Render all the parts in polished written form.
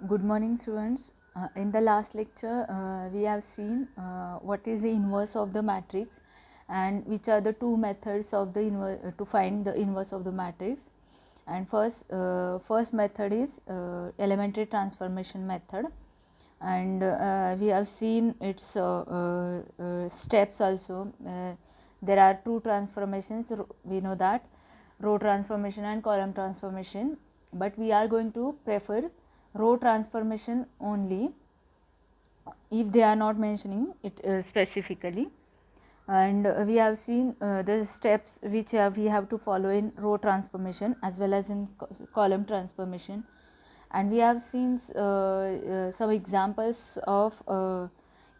Good morning, students. In the last lecture, we have seen what is the inverse of the matrix and which are the two methods of the to find the inverse of the matrix. And first method is elementary transformation method, and we have seen its steps also. There are two transformations. We know that row transformation and column transformation, but we are going to prefer row transformation only if they are not mentioning it specifically. And we have seen the steps which we have to follow in row transformation as well as in column transformation, and we have seen some examples of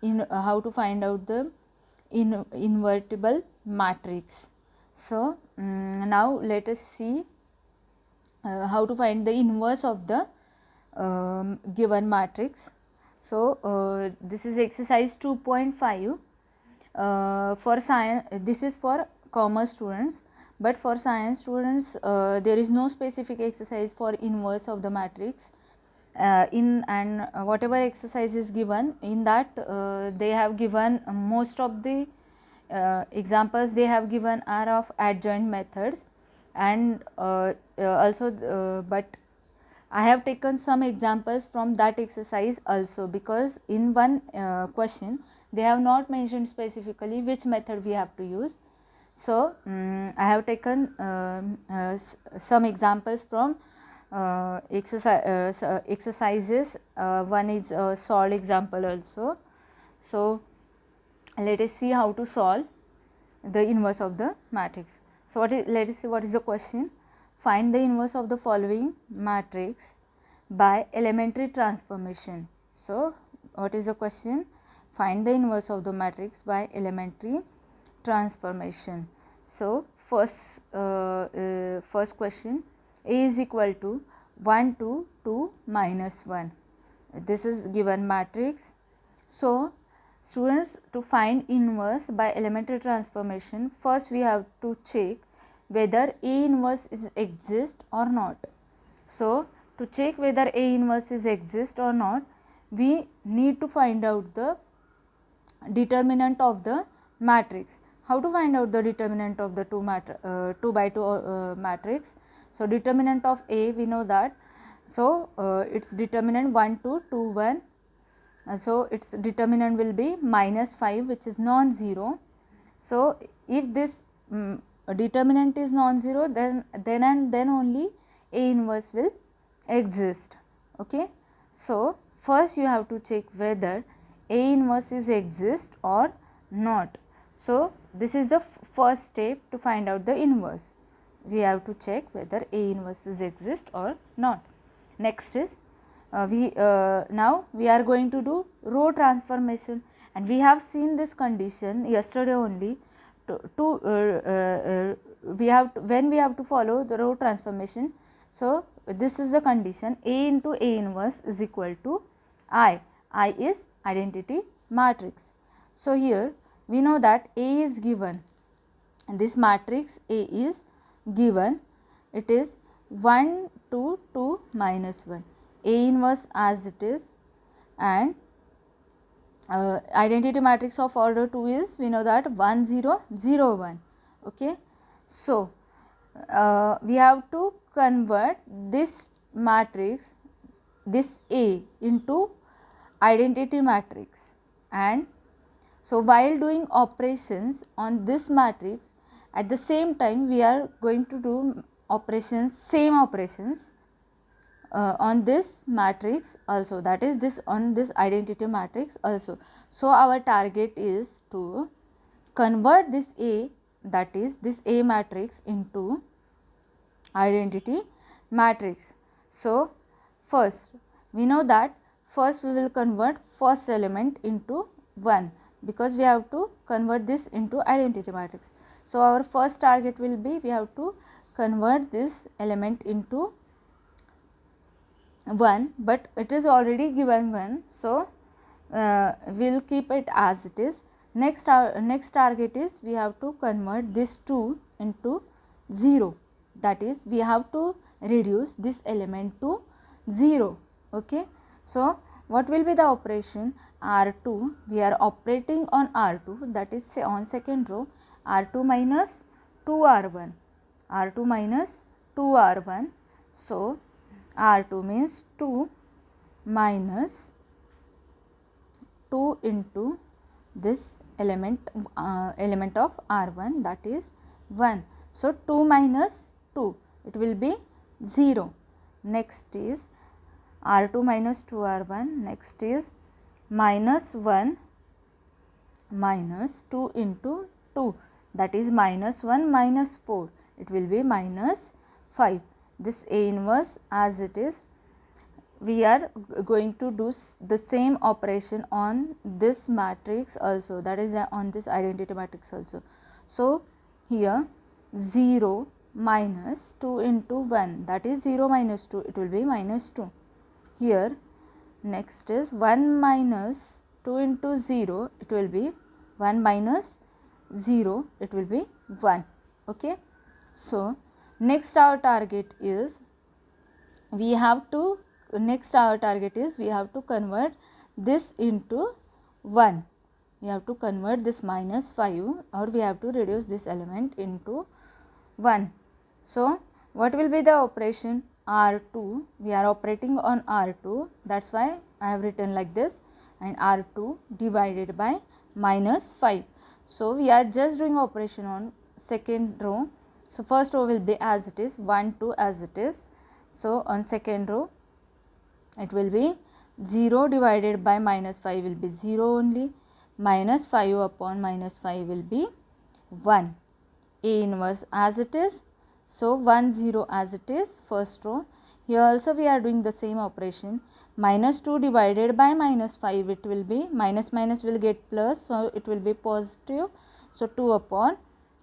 in how to find out the invertible matrix. So now let us see how to find the inverse of the given matrix. So this is exercise 2.5 for science. This is for commerce students, but for science students there is no specific exercise for inverse of the matrix. Whatever exercise is given in that, they have given most of the examples they have given are of adjoint methods, and but I have taken some examples from that exercise also, because in one question they have not mentioned specifically which method we have to use. So I have taken some examples from exercises. One is a solved example also. So let us see how to solve the inverse of the matrix. So let us see what is the question. Find the inverse of the following matrix by elementary transformation. So what is the question? Find the inverse of the matrix by elementary transformation. So first question, A is equal to 1 to 2 minus 1. This is given matrix. So students, to find inverse by elementary transformation, first we have to check whether A inverse is exist or not. So to check whether A inverse is exist or not, we need to find out the determinant of the matrix. How to find out the determinant of the 2 by 2 matrix? So determinant of A, we know that. So its determinant 1 to 2 1. So its determinant will be minus 5, which is non-zero. So if this determinant is non-zero, then and then only A inverse will exist. Okay. So first you have to check whether A inverse is exist or not. So this is the first step to find out the inverse. We have to check whether A inverse is exist or not. Next is now we are going to do row transformation, and we have seen this condition yesterday only. When we have to follow the row transformation. So this is the condition: A into A inverse is equal to I. I is identity matrix. So here we know that A is given. This matrix A is given. It is 1 to 2 minus 1. A inverse as it is, and identity matrix of order 2 is, we know that 1 0 0 1. Okay. So we have to convert this matrix, this A, into identity matrix, and so while doing operations on this matrix, at the same time we are going to do operations, same operations on this matrix also, that is this on this identity matrix also. So our target is to convert this A, that is this A matrix, into identity matrix. So first we know that first we will convert first element into 1, because we have to convert this into identity matrix. So our first target will be, we have to convert this element into 1, but it is already given 1. So we will keep it as it is. Next target is, we have to convert this 2 into 0, that is we have to reduce this element to 0. Okay. So what will be the operation? R2, we are operating on R2, that is say on second row, R2 minus 2R1, R2 minus 2R1. So R2 means 2 minus 2 into this element of R1, that is 1. So 2 minus 2, it will be 0. Next is R2 minus 2R1, next is minus 1 minus 2 into 2, that is minus 1 minus 4, it will be minus 5. This A inverse as it is. We are going to do the same operation on this matrix also, that is on this identity matrix also. So here 0 minus 2 into 1, that is 0 minus 2, it will be minus 2. Here next is 1 minus 2 into 0, it will be 1 minus 0, it will be 1. Okay. So next our target is we have to convert this into 1. We have to convert this minus 5, or we have to reduce this element into 1. So what will be the operation? R2, we are operating on R2, that is why I have written like this, and R2 divided by minus 5. So we are just doing operation on second row. So first row will be as it is, 1 2 as it is. So on second row it will be 0 divided by minus 5 will be 0 only, minus 5 upon minus 5 will be 1. A inverse as it is. So 1 0 as it is, first row. Here also we are doing the same operation. Minus 2 divided by minus 5, it will be minus minus will get plus, so it will be positive. So 2 upon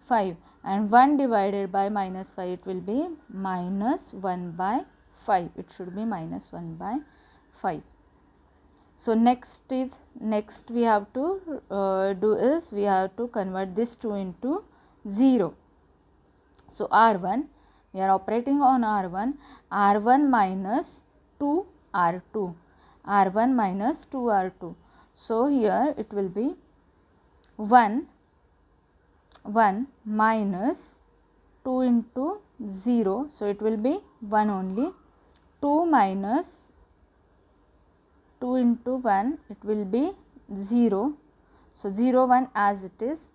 5, and 1 divided by minus 5, it will be minus 1 by 5. It should be minus 1 by 5. So next we have to do is we have to convert this 2 into 0. So R1, we are operating on R1, R1 minus 2 R2, R1 minus 2 R2. So here it will be 1 minus 2 into 0, so it will be 1 only. 2 minus 2 into 1, it will be 0. So 0 1 as it is,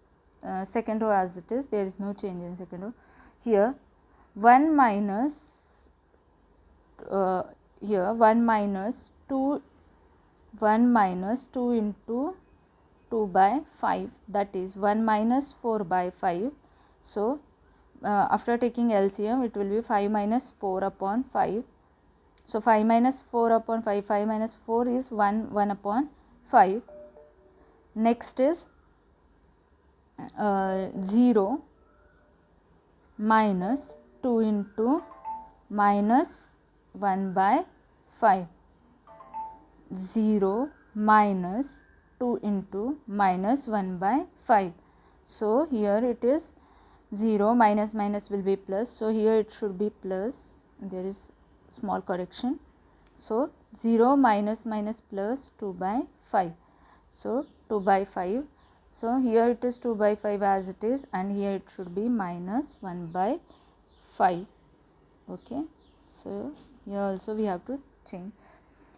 second row as it is, there is no change in second row. Here 1 minus here 1 minus 2 into 2 by 5, that is 1 minus 4 by 5. So after taking LCM, it will be 5 minus 4 upon 5. So 5 minus 4 upon 5, 5 minus 4 is 1 upon 5. Next is 0 minus 2 into minus 1 by 5, 0 minus 2 into minus 1 by 5. So here it is 0 minus minus will be plus, so here it should be plus, there is small correction. So 0 minus minus plus 2 by 5, so 2 by 5. So here it is 2 by 5 as it is, and here it should be minus 1 by 5. Okay. So here also we have to change.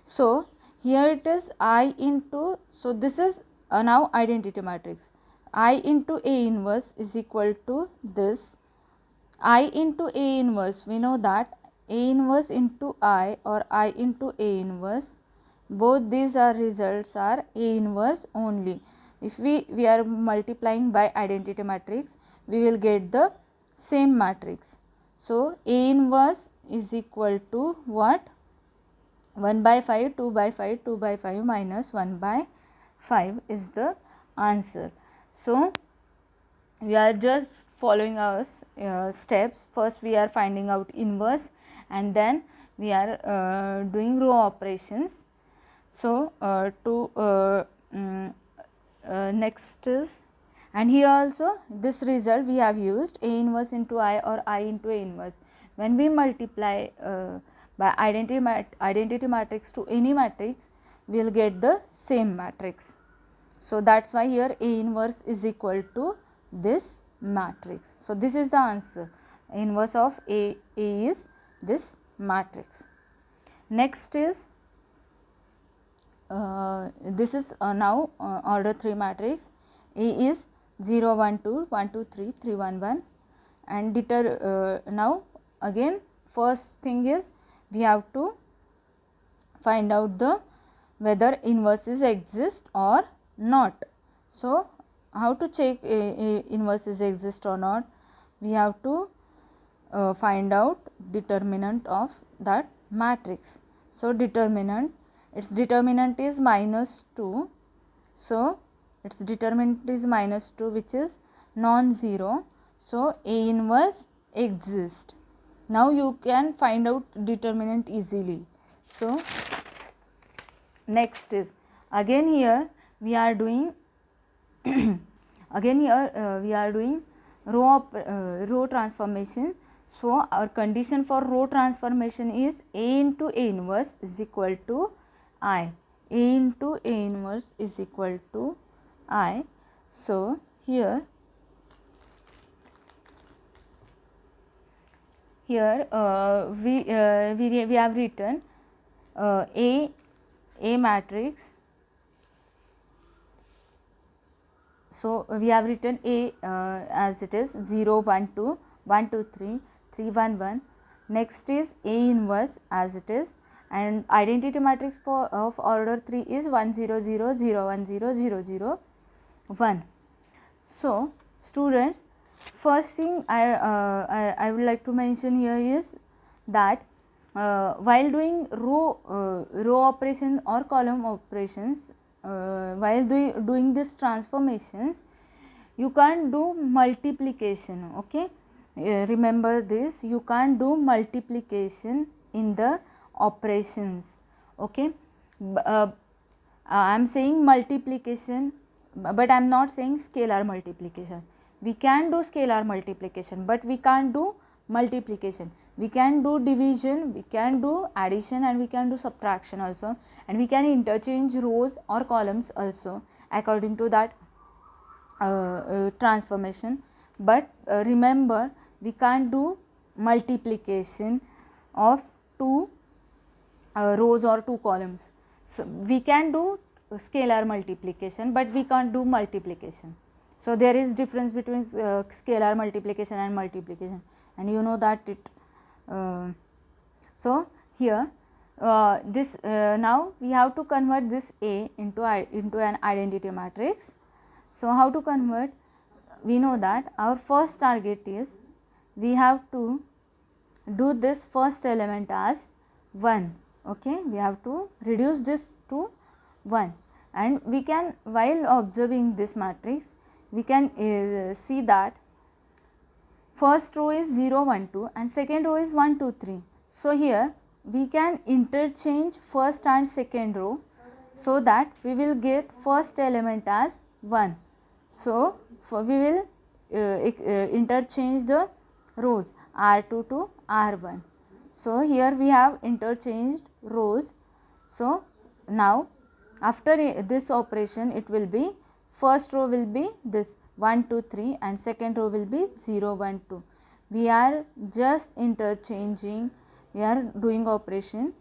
So here it is I into, so this is now identity matrix. I into A inverse is equal to this. I into A inverse, we know that A inverse into I or I into A inverse, both these are results are A inverse only. If we are multiplying by identity matrix, we will get the same matrix. So A inverse is equal to what? 1 by 5, 2 by 5, 2 by 5 minus 1 by 5 is the answer. So we are just following our steps. First we are finding out inverse, and then we are doing row operations. So next is, and here also this result we have used A inverse into I or I into A inverse. When we multiply by identity matrix to any matrix, we will get the same matrix. So that's why here A inverse is equal to this matrix. So this is the answer. Inverse of A is this matrix. Next is this is now order 3 matrix. A is 0 1 2 1 2 3 3 1 1, and now again first thing is we have to find out the whether inverses exist or not. So how to check inverses exist or not? We have to find out determinant of that matrix. So determinant, its determinant is -2. So its determinant is -2, which is non-zero. So A inverse exists. Now you can find out determinant easily. So next is again here we are doing row transformation. So our condition for row transformation is A into A inverse is equal to I. A into A inverse is equal to I. So here we have written A matrix. So we have written A as it is 0 1 2 1 2 3 3 1 1. Next is A inverse as it is, and identity matrix of order 3 is 1 0 0 0 1 0 0 0 1. So students, first thing I would like to mention here is that while doing row operation or column operations, while doing these transformations, you can't do multiplication. Okay, remember this, you can't do multiplication in the operations. Okay, I am saying multiplication, but I am not saying scalar multiplication. We can do scalar multiplication, but we can't do multiplication. We can do division, we can do addition, and we can do subtraction also, and we can interchange rows or columns also according to that transformation. But remember, we can't do multiplication of two rows or two columns. So we can do scalar multiplication, but we can't do multiplication. So there is difference between scalar multiplication and multiplication, and you know that it. So here this now we have to convert this A into an identity matrix. So how to convert? We know that our first target is we have to do this first element as 1. Okay, we have to reduce this to 1, and we can, while observing this matrix, we can see that first row is 0 1 2 and second row is 1 2 3. So here we can interchange first and second row, so that we will get first element as 1. So we will interchange the rows R2 to R1. So here we have interchanged rows. So now after this operation, it will be first row will be this 1 2 3 and second row will be 0 1 2. We are just interchanging, we are doing operation,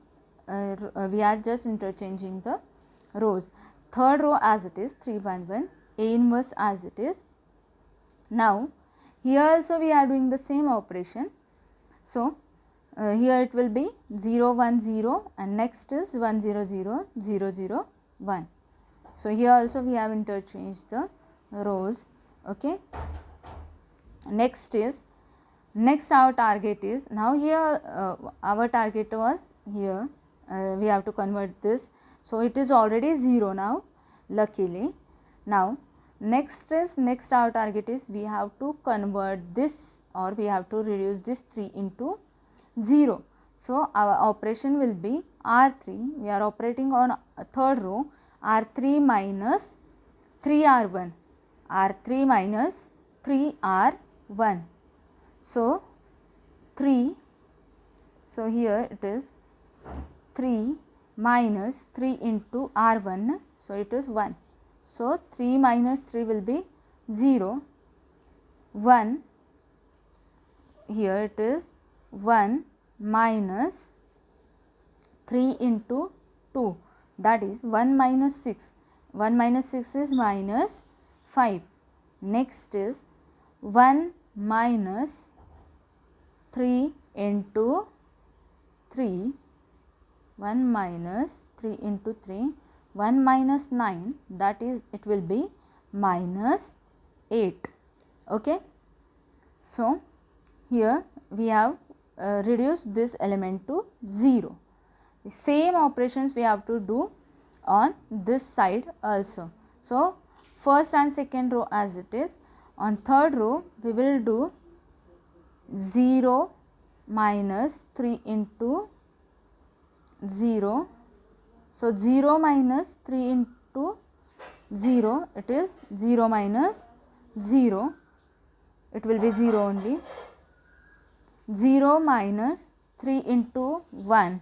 we are just interchanging the rows. Third row as it is 3 1 1, A inverse as it is. Now here also we are doing the same operation. So here it will be 0 1 0 and next is 1 0 0 0 0 1. So here also we have interchanged the rows. Okay. Next our target is, now here our target was here, we have to convert this. So it is already 0 now, luckily. Now next our target is we have to convert this, or we have to reduce this 3 into 0. So our operation will be R3, we are operating on a third row, R3 minus 3R1, R3 minus 3R1. So 3, so here it is 3 minus 3 into R1, so it is 1. So 3 minus 3 will be 0, 1, here it is 1 minus 3 into 2, that is 1 minus 6, 1 minus 6 is minus 5. Next is 1 minus 3 into 3, 1 minus 3 into 3, 1 minus 9, that is it will be minus 8. Okay. So, here we have reduced this element to 0. The same operations we have to do on this side also. So, first and second row as it is. On third row we will do 0 minus 3 into 0. So, 0 minus 3 into 0, it is 0 minus 0, it will be 0 only. 0 minus 3 into 1,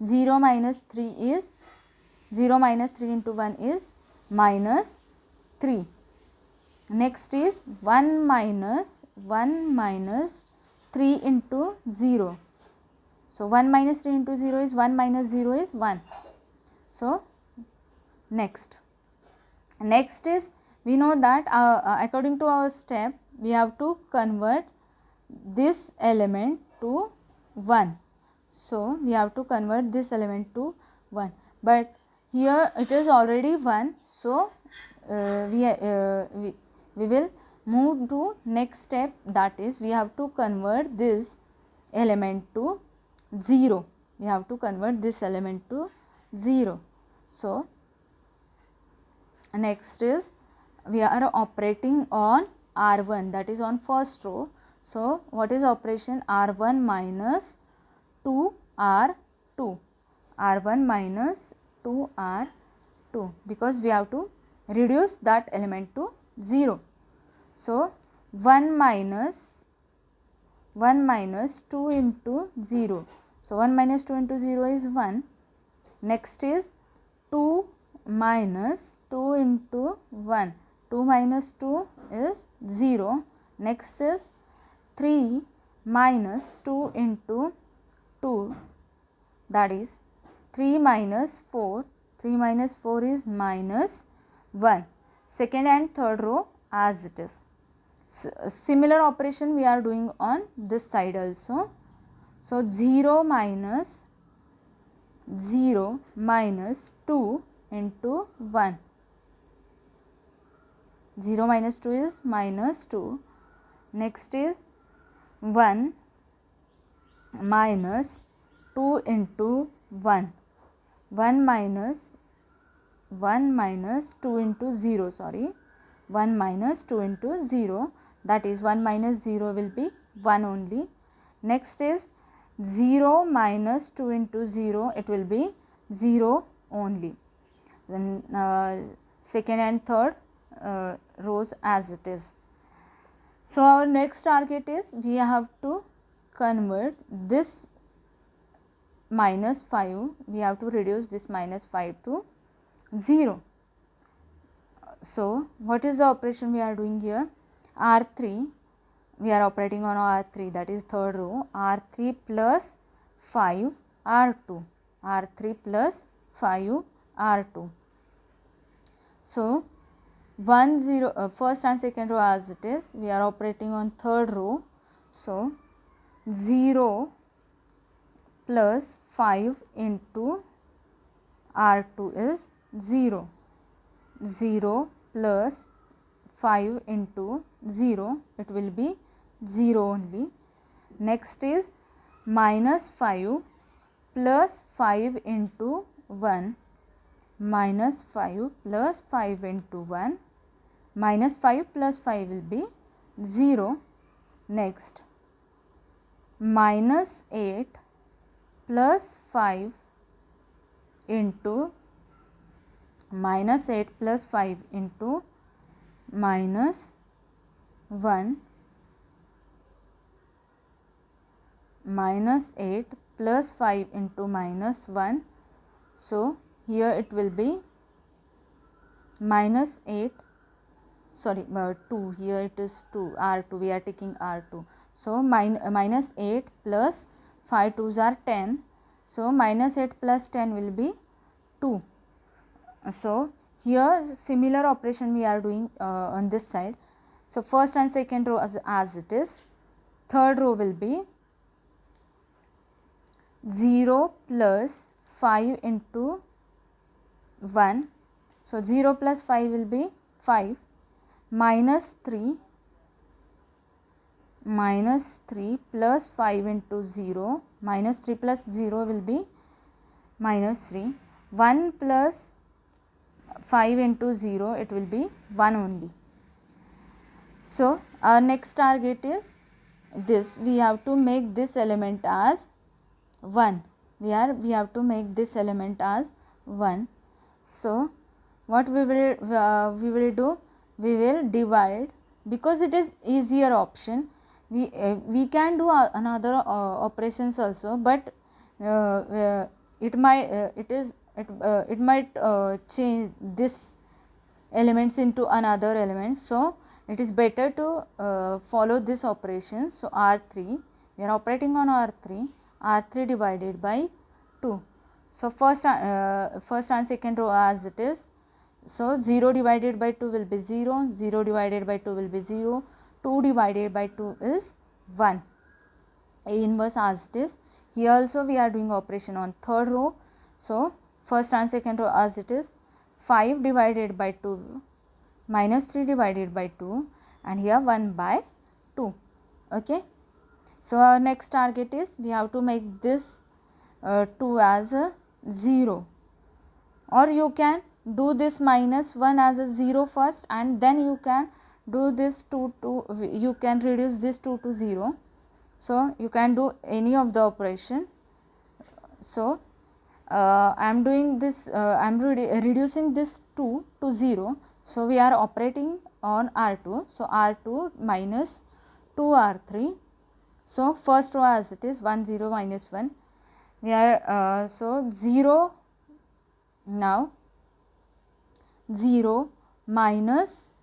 0 minus 3 is 0 minus 3 into 1 is minus 3. Next is 1 minus 3 into 0. So, 1 minus 3 into 0 is 1 minus 0 is 1. So, next is we know that according to our step we have to convert this element to 1. So, we have to convert this element to 1, but here it is already 1. So, we will move to next step, that is we have to convert this element to 0. We have to convert this element to 0. So, next is we are operating on R1, that is on first row. So, what is operation? R1 minus 2R2, R1 minus 2R2, because we have to reduce that element to 0. So, 1 minus 2 into 0. So, 1 minus 2 into 0 is 1. Next is 2 minus 2 into 1. 2 minus 2 is 0. Next is 3 minus 2 into 2, that is 3 minus 4. 3 minus 4 is minus 1. Second and third row as it is. Similar operation we are doing on this side also. So, 0 minus 2 into 1. 0 minus 2 is minus 2. Next is 1 minus 2 into 1. 1 minus 2 into 0, sorry, 1 minus 2 into 0, that is 1 minus 0 will be 1 only. Next is 0 minus 2 into 0, it will be 0 only. Then second and third rows as it is. So, our next target is we have to convert this minus 5, we have to reduce this minus 5 to 0. So, what is the operation we are doing here? R3, we are operating on R3, that is third row, R3 plus 5 R2, R3 plus 5 R2. So, 1 0 first and second row as it is, we are operating on third row. So, 0 plus 5 into R2 is 0, 0 plus 5 into 0, it will be 0 only. Next is minus 5 plus 5 into 1, minus 5 plus 5 into 1, minus 5 plus 5 will be 0. Next, minus 8 plus 5 into minus 8 plus 5 into minus 1, minus 8 plus 5 into minus 1, So here it will be minus 8, sorry 2, here it is 2, R2, we are taking R2. So minus 8 plus 5 2s are 10. So minus 8 plus 10 will be 2. So here similar operation we are doing on this side. So first and second row as it is. Third row will be 0 plus 5 into 1. So 0 plus 5 will be 5, minus 3 plus 5 into 0, minus 3 plus 0 will be minus 3, 1 plus 5 into 0, it will be 1 only. So our next target is this, we have to make this element as 1, we have to make this element as 1. So what we will do, we will divide, because it is easier option. We can do another operations also, but it might change this elements into another element. So it is better to follow this operation. So R3, we are operating on R3 divided by 2. So first and second row as it is. So 0 divided by 2 will be 0, 0 divided by 2 will be 0, 2 divided by 2 is 1. A inverse as it is. Here also we are doing operation on third row. So first and second row as it is, 5 divided by 2, minus 3 divided by 2, and here 1 by 2. Okay. So our next target is, we have to make this 2 as a 0, or you can do this minus 1 as a 0 first, and then you can do this 2 to, you can reduce this 2 to 0. So you can do any of the operation. So I am doing this, I am reducing this 2 to 0. So we are operating on R2. So R2 minus 2 R3. So first row as it is, 1 0 minus 1, we are so 0, now 0 minus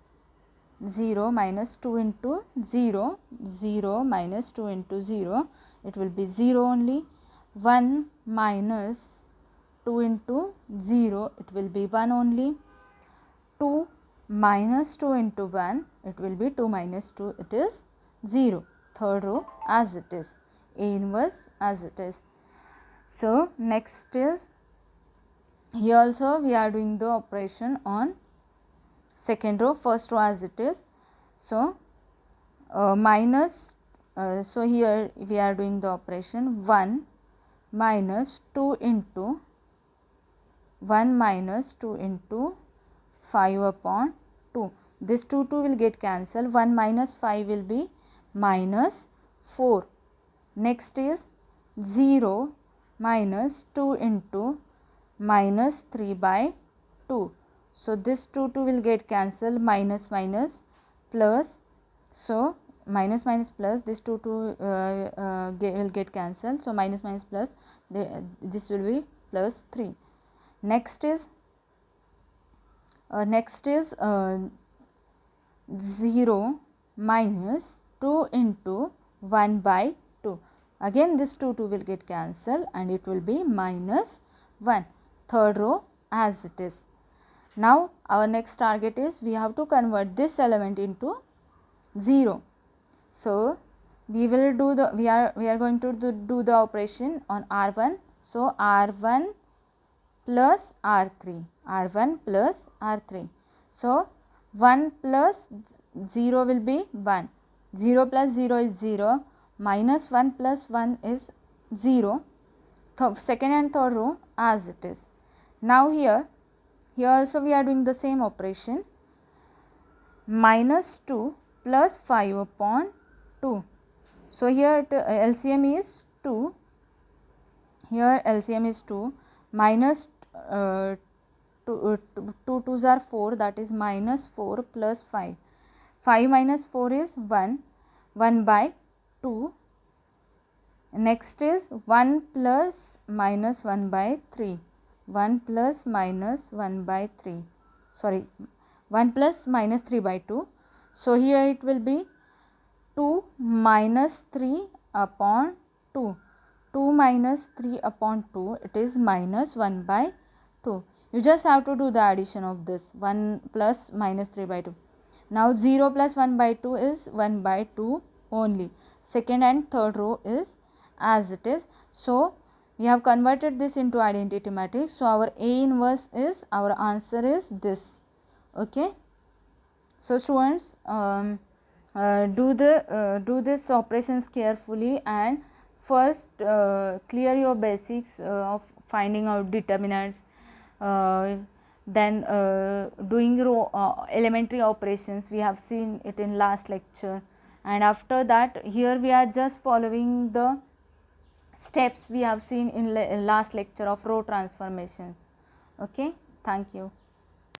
2 into 0, 0 minus 2 into 0, it will be 0 only. 1 minus 2 into 0, it will be 1 only. 2 minus 2 into 1, it will be 2 minus 2, it is 0. Third row as it is, A inverse as it is. So next is, here also we are doing the operation on second row, first row as it is. So so here we are doing the operation 1 minus 2 into 5 upon 2. This 2 will get cancelled. 1 minus 5 will be minus 4. Next is 0 minus 2 into minus 3 by 2. So this 2 will get cancelled, minus minus plus. So minus minus plus, this 2 will get cancelled. So minus minus plus, this will be plus 3. Next is 0 minus 2 into 1 by 2. Again this 2 will get cancelled and it will be minus 1. Third row as it is. Now our next target is, we have to convert this element into 0. So we will do the, we are going to do the operation on R1. So R1 plus R3, R1 plus R3. So 1 plus 0 will be 1, 0 plus 0 is 0, minus 1 plus 1 is 0. Second and third row as it is. Now here also we are doing the same operation, minus 2 plus 5 upon 2. So here LCM is 2, here LCM is 2, minus 2 2's are 4, that is minus 4 plus 5. 5 minus 4 is 1, 1 by 2. Next is 1 plus minus 1 by 3. 1 plus minus 1 by 3, sorry, 1 plus minus 3 by 2. So here it will be 2 minus 3 upon 2. 2 minus 3 upon 2, it is minus 1 by 2. You just have to do the addition of this 1 plus minus 3 by 2. Now 0 plus 1 by 2 is 1 by 2 only. Second and third row is as it is. So we have converted this into identity matrix. So our A inverse is, our answer is this. Okay. So students, do this operations carefully, and first clear your basics of finding out determinants, then doing elementary operations. We have seen it in last lecture, and after that here we are just following the steps we have seen in last lecture of row transformations. Okay, thank you.